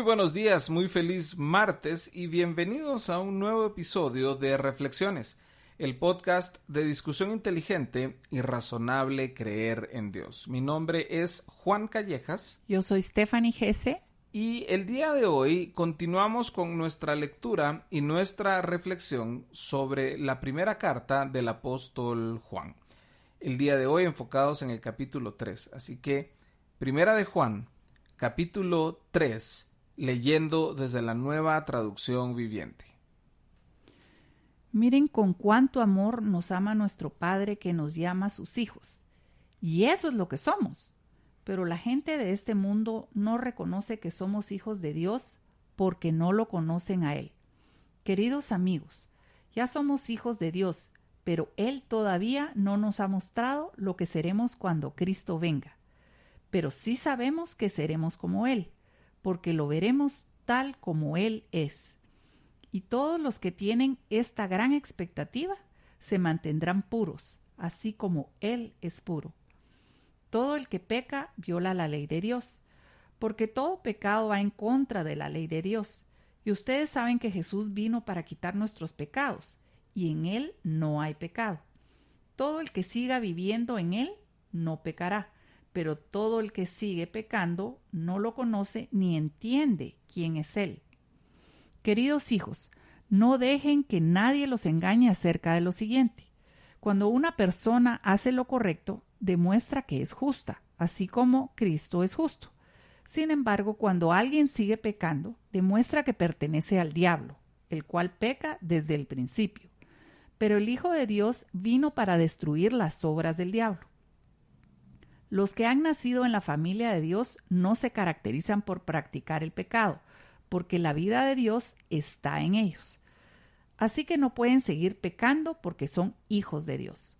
buenos días, muy feliz martes y bienvenidos a un nuevo episodio de Reflexiones, el podcast de discusión inteligente y razonable creer en Dios. Mi nombre es Juan Callejas. Yo soy Stephanie Gese. Y el día de hoy continuamos con nuestra lectura y nuestra reflexión sobre la primera carta del apóstol Juan. El día de hoy enfocados en el capítulo 3. Así que, Primera de Juan, capítulo 3, leyendo desde la Nueva Traducción Viviente. Miren con cuánto amor nos ama nuestro Padre que nos llama sus hijos. Y eso es lo que somos. Pero la gente de este mundo no reconoce que somos hijos de Dios porque no lo conocen a Él. Queridos amigos, ya somos hijos de Dios, pero Él todavía no nos ha mostrado lo que seremos cuando Cristo venga. Pero sí sabemos que seremos como Él, porque lo veremos tal como Él es. Y todos los que tienen esta gran expectativa se mantendrán puros, así como Él es puro. Todo el que peca viola la ley de Dios, porque todo pecado va en contra de la ley de Dios. Y ustedes saben que Jesús vino para quitar nuestros pecados, y en Él no hay pecado. Todo el que siga viviendo en Él no pecará, pero todo el que sigue pecando no lo conoce ni entiende quién es Él. Queridos hijos, no dejen que nadie los engañe acerca de lo siguiente. Cuando una persona hace lo correcto, demuestra que es justa, así como Cristo es justo. Sin embargo, cuando alguien sigue pecando, demuestra que pertenece al diablo, el cual peca desde el principio. Pero el Hijo de Dios vino para destruir las obras del diablo. Los que han nacido en la familia de Dios no se caracterizan por practicar el pecado, porque la vida de Dios está en ellos. Así que no pueden seguir pecando porque son hijos de Dios.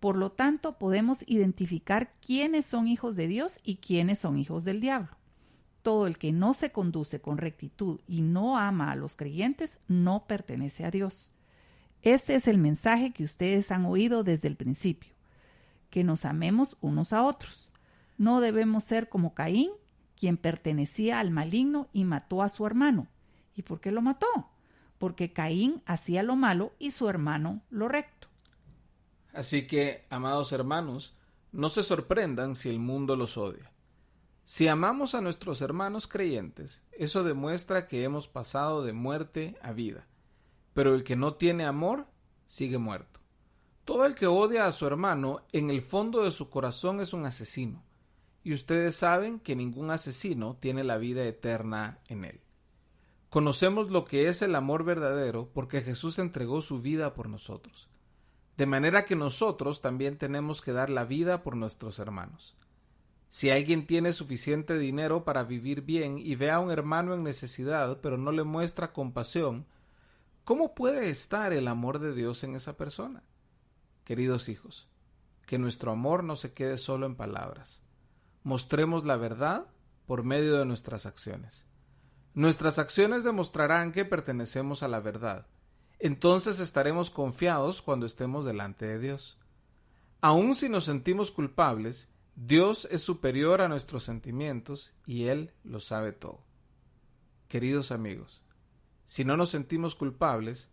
Por lo tanto, podemos identificar quiénes son hijos de Dios y quiénes son hijos del diablo. Todo el que no se conduce con rectitud y no ama a los creyentes no pertenece a Dios. Este es el mensaje que ustedes han oído desde el principio, que nos amemos unos a otros. No debemos ser como Caín, quien pertenecía al maligno y mató a su hermano. ¿Y por qué lo mató? Porque Caín hacía lo malo y su hermano lo recto. Así que, amados hermanos, no se sorprendan si el mundo los odia. Si amamos a nuestros hermanos creyentes, eso demuestra que hemos pasado de muerte a vida. Pero el que no tiene amor, sigue muerto. Todo el que odia a su hermano, en el fondo de su corazón es un asesino. Y ustedes saben que ningún asesino tiene la vida eterna en él. Conocemos lo que es el amor verdadero porque Jesús entregó su vida por nosotros. De manera que nosotros también tenemos que dar la vida por nuestros hermanos. Si alguien tiene suficiente dinero para vivir bien y ve a un hermano en necesidad, pero no le muestra compasión, ¿cómo puede estar el amor de Dios en esa persona? Queridos hijos, que nuestro amor no se quede solo en palabras. Mostremos la verdad por medio de nuestras acciones. Nuestras acciones demostrarán que pertenecemos a la verdad. Entonces estaremos confiados cuando estemos delante de Dios. Aun si nos sentimos culpables, Dios es superior a nuestros sentimientos y Él lo sabe todo. Queridos amigos, si no nos sentimos culpables,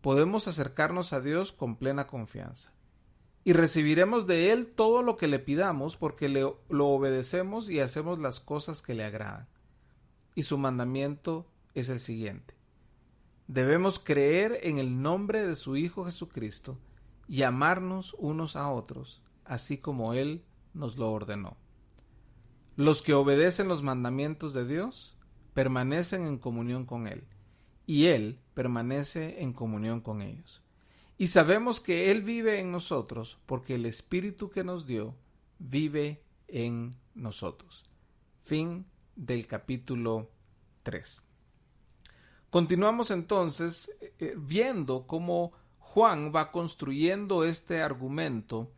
podemos acercarnos a Dios con plena confianza y recibiremos de Él todo lo que le pidamos porque lo obedecemos y hacemos las cosas que le agradan. Y su mandamiento es el siguiente: debemos creer en el nombre de su Hijo Jesucristo y amarnos unos a otros, así como Él nos lo ordenó. Los que obedecen los mandamientos de Dios permanecen en comunión con Él, y Él permanece en comunión con ellos. Y sabemos que Él vive en nosotros, porque el Espíritu que nos dio vive en nosotros. Fin del capítulo 3. Continuamos entonces viendo cómo Juan va construyendo este argumento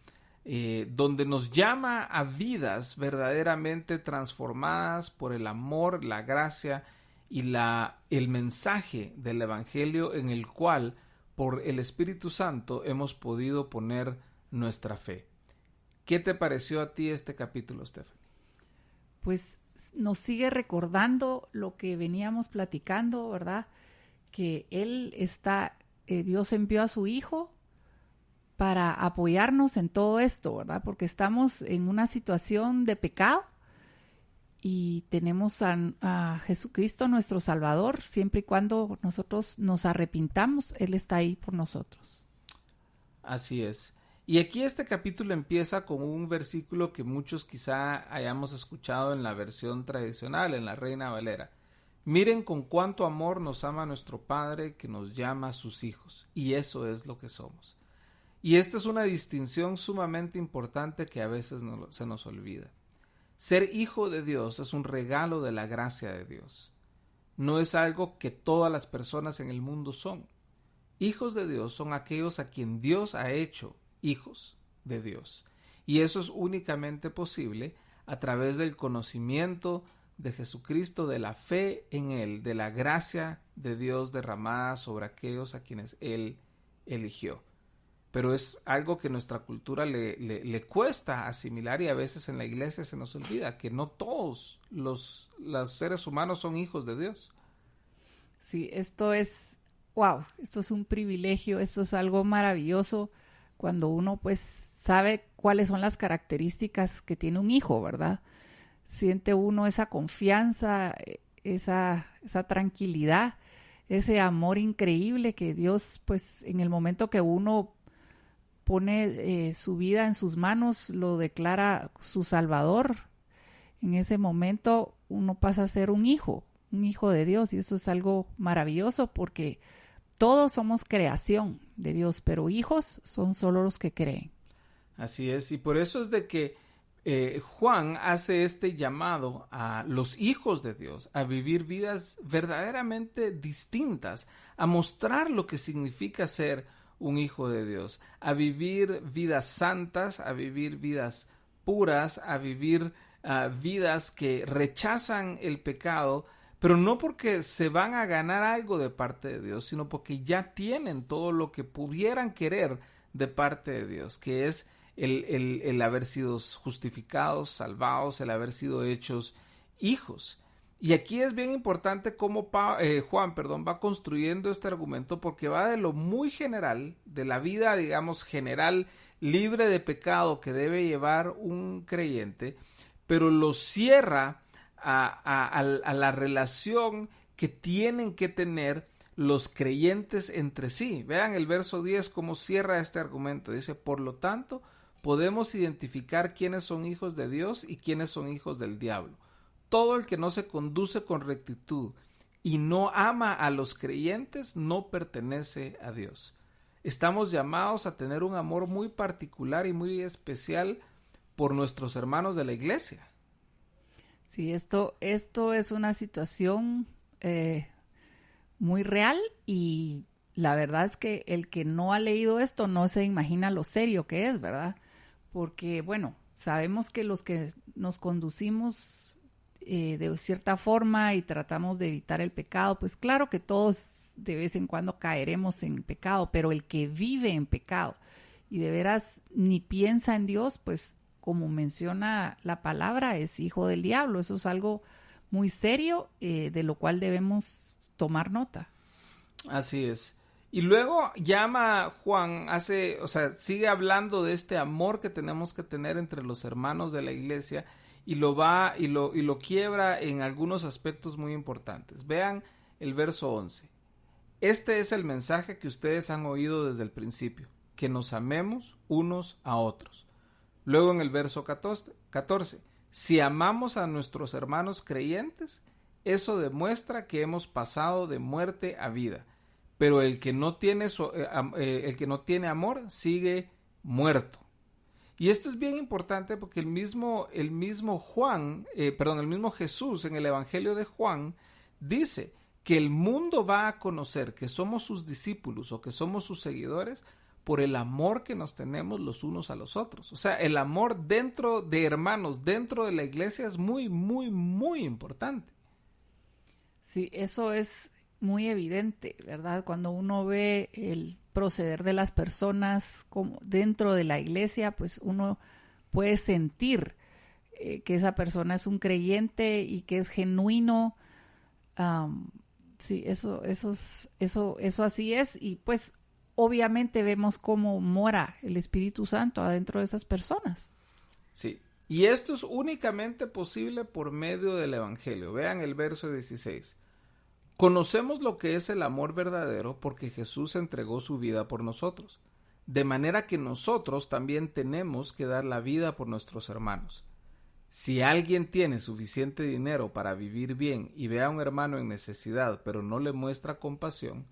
donde nos llama a vidas verdaderamente transformadas por el amor, la gracia y el mensaje del Evangelio en el cual por el Espíritu Santo hemos podido poner nuestra fe. ¿Qué te pareció a ti este capítulo, Stephanie? Pues nos sigue recordando lo que veníamos platicando, ¿verdad? Que Dios envió a su Hijo para apoyarnos en todo esto, ¿verdad? Porque estamos en una situación de pecado y tenemos a Jesucristo nuestro Salvador. Siempre y cuando nosotros nos arrepintamos, Él está ahí por nosotros. Así es. Y aquí este capítulo empieza con un versículo que muchos quizá hayamos escuchado en la versión tradicional, en la Reina Valera. Miren con cuánto amor nos ama nuestro Padre, que nos llama sus hijos, y eso es lo que somos. Y esta es una distinción sumamente importante que a veces se nos olvida. Ser hijo de Dios es un regalo de la gracia de Dios. No es algo que todas las personas en el mundo son. Hijos de Dios son aquellos a quien Dios ha hecho hijos de Dios. Y eso es únicamente posible a través del conocimiento de Jesucristo, de la fe en Él, de la gracia de Dios derramada sobre aquellos a quienes Él eligió. Pero es algo que nuestra cultura le cuesta asimilar, y a veces en la iglesia se nos olvida que no todos los seres humanos son hijos de Dios. Sí, esto es un privilegio, esto es algo maravilloso cuando uno pues sabe cuáles son las características que tiene un hijo, ¿verdad? Siente uno esa confianza, esa tranquilidad, ese amor increíble que Dios, pues en el momento que uno pone su vida en sus manos, lo declara su Salvador. En ese momento uno pasa a ser un hijo de Dios, y eso es algo maravilloso porque todos somos creación de Dios, pero hijos son solo los que creen. Así es, y por eso es de que Juan hace este llamado a los hijos de Dios a vivir vidas verdaderamente distintas, a mostrar lo que significa ser un hijo de Dios, a vivir vidas santas, a vivir vidas puras, a vivir vidas que rechazan el pecado, pero no porque se van a ganar algo de parte de Dios, sino porque ya tienen todo lo que pudieran querer de parte de Dios, que es el haber sido justificados, salvados, el haber sido hechos hijos. Y aquí es bien importante cómo Juan va construyendo este argumento, porque va de lo muy general, de la vida, digamos, general, libre de pecado que debe llevar un creyente, pero lo cierra a la relación que tienen que tener los creyentes entre sí. Vean el verso 10 cómo cierra este argumento. Dice, por lo tanto, podemos identificar quiénes son hijos de Dios y quiénes son hijos del diablo. Todo el que no se conduce con rectitud y no ama a los creyentes no pertenece a Dios. Estamos llamados a tener un amor muy particular y muy especial por nuestros hermanos de la iglesia. Sí, esto es una situación muy real, y la verdad es que el que no ha leído esto no se imagina lo serio que es, ¿verdad? Porque, bueno, sabemos que los que nos conducimos de cierta forma y tratamos de evitar el pecado, pues claro que todos de vez en cuando caeremos en pecado, pero el que vive en pecado y de veras ni piensa en Dios, pues como menciona la palabra, es hijo del diablo. Eso es algo muy serio, de lo cual debemos tomar nota. Así es. Y luego llama Juan, sigue hablando de este amor que tenemos que tener entre los hermanos de la iglesia, y lo quiebra en algunos aspectos muy importantes. Vean el verso 11. Este es el mensaje que ustedes han oído desde el principio, que nos amemos unos a otros. Luego en el verso 14, si amamos a nuestros hermanos creyentes, eso demuestra que hemos pasado de muerte a vida. Pero el que no tiene amor sigue muerto. Y esto es bien importante porque el mismo Jesús en el Evangelio de Juan dice que el mundo va a conocer que somos sus discípulos o que somos sus seguidores por el amor que nos tenemos los unos a los otros. O sea, el amor dentro de hermanos, dentro de la iglesia, es muy, muy, muy importante. Sí, eso es muy evidente, ¿verdad? Cuando uno ve el proceder de las personas como dentro de la iglesia, pues uno puede sentir que esa persona es un creyente y que es genuino. Sí, eso así es. Y pues obviamente vemos cómo mora el Espíritu Santo adentro de esas personas. Sí, y esto es únicamente posible por medio del Evangelio. Vean el verso 16. Conocemos lo que es el amor verdadero porque Jesús entregó su vida por nosotros, de manera que nosotros también tenemos que dar la vida por nuestros hermanos. Si alguien tiene suficiente dinero para vivir bien y ve a un hermano en necesidad pero no le muestra compasión,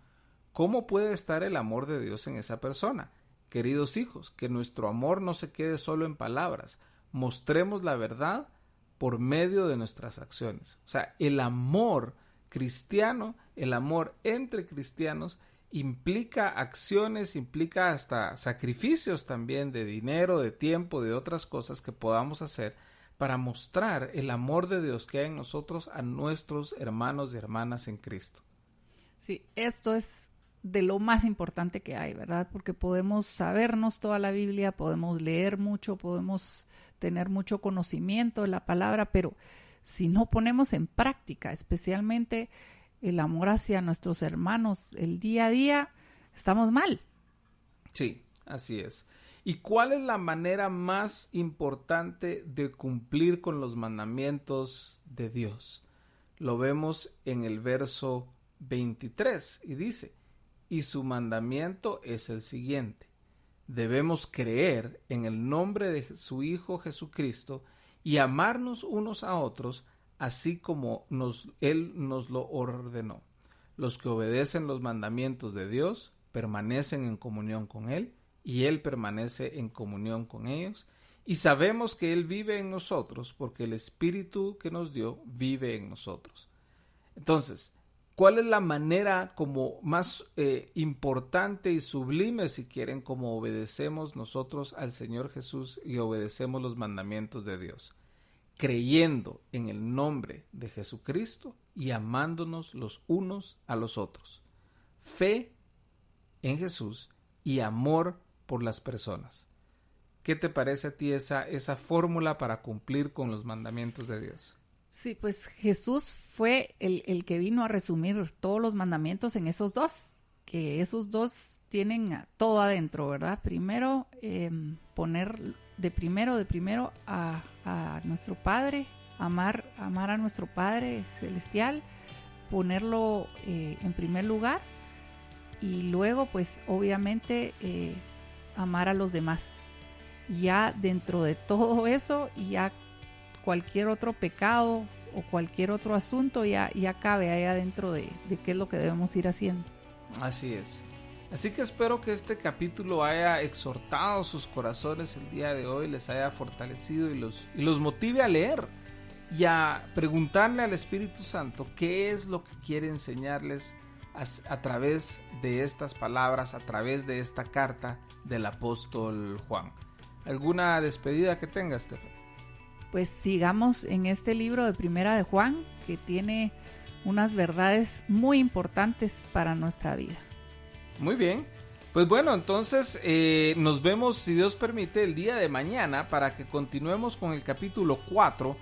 ¿cómo puede estar el amor de Dios en esa persona? Queridos hijos, que nuestro amor no se quede solo en palabras, mostremos la verdad por medio de nuestras acciones. O sea, el amor cristiano, el amor entre cristianos, implica acciones, implica hasta sacrificios también de dinero, de tiempo, de otras cosas que podamos hacer para mostrar el amor de Dios que hay en nosotros a nuestros hermanos y hermanas en Cristo. Sí, esto es de lo más importante que hay, ¿verdad? Porque podemos sabernos toda la Biblia, podemos leer mucho, podemos tener mucho conocimiento de la palabra, pero si no ponemos en práctica, especialmente el amor hacia nuestros hermanos el día a día, estamos mal. Sí, así es. ¿Y cuál es la manera más importante de cumplir con los mandamientos de Dios? Lo vemos en el verso 23 y dice: y su mandamiento es el siguiente: debemos creer en el nombre de su Hijo Jesucristo y amarnos unos a otros, así como Él nos lo ordenó. Los que obedecen los mandamientos de Dios permanecen en comunión con Él, y Él permanece en comunión con ellos, y sabemos que Él vive en nosotros, porque el Espíritu que nos dio vive en nosotros. Entonces, ¿cuál es la manera como más importante y sublime, si quieren, como obedecemos nosotros al Señor Jesús y obedecemos los mandamientos de Dios? Creyendo en el nombre de Jesucristo y amándonos los unos a los otros. Fe en Jesús y amor por las personas. ¿Qué te parece a ti esa fórmula para cumplir con los mandamientos de Dios? Sí, pues Jesús fue el que vino a resumir todos los mandamientos en esos dos, que esos dos tienen todo adentro, ¿verdad? Primero, poner de primero a nuestro Padre, amar a nuestro Padre Celestial, ponerlo en primer lugar, y luego, pues, obviamente, amar a los demás. Ya dentro de todo eso, ya cualquier otro pecado o cualquier otro asunto ya cabe ahí adentro de qué es lo que debemos ir haciendo. Así es. Así que espero que este capítulo haya exhortado sus corazones el día de hoy, les haya fortalecido y los motive a leer y a preguntarle al Espíritu Santo qué es lo que quiere enseñarles a través de estas palabras, a través de esta carta del apóstol Juan. ¿Alguna despedida que tengas, Stephanie? Pues sigamos en este libro de Primera de Juan, que tiene unas verdades muy importantes para nuestra vida. Muy bien, pues bueno, entonces nos vemos, si Dios permite, el día de mañana para que continuemos con el capítulo 4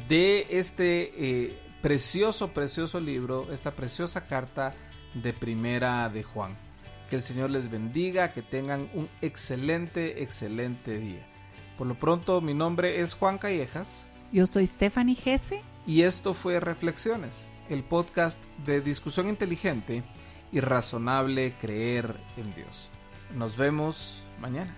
de este precioso libro, esta preciosa carta de Primera de Juan. Que el Señor les bendiga, que tengan un excelente día. Por lo pronto, mi nombre es Juan Callejas. Yo soy Stephanie Gese. Y esto fue Reflexiones, el podcast de discusión inteligente y razonable creer en Dios. Nos vemos mañana.